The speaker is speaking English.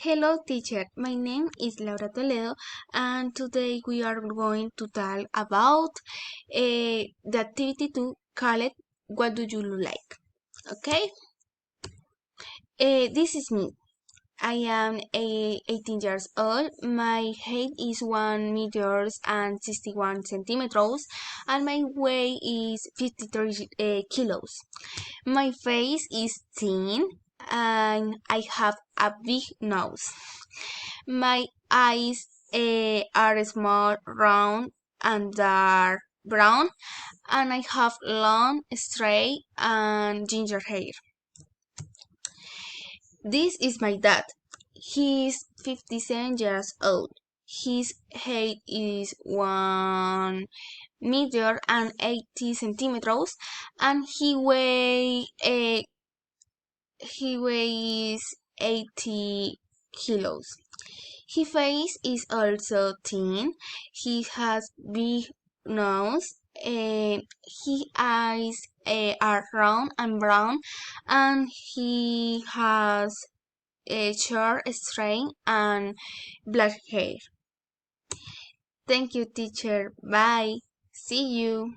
Hello teacher, my name is Laura Toledo and today we are going to talk about the activity to call it what do you like, okay? This is me. I am 18 years old. My height is 1 meters and 61 centimeters and my weight is 53 kilos. My face is thin and I have a big nose. My eyes are small, round, and dark brown, and I have long, straight, and ginger hair. This is my dad. He's 57 years old. His height is 1 meter and 80 centimeters, and he weighs 80 kilos. His face is also thin. He has big nose. His eyes are round and brown, and he has a short, straight, and black hair. Thank you, teacher. Bye. See you.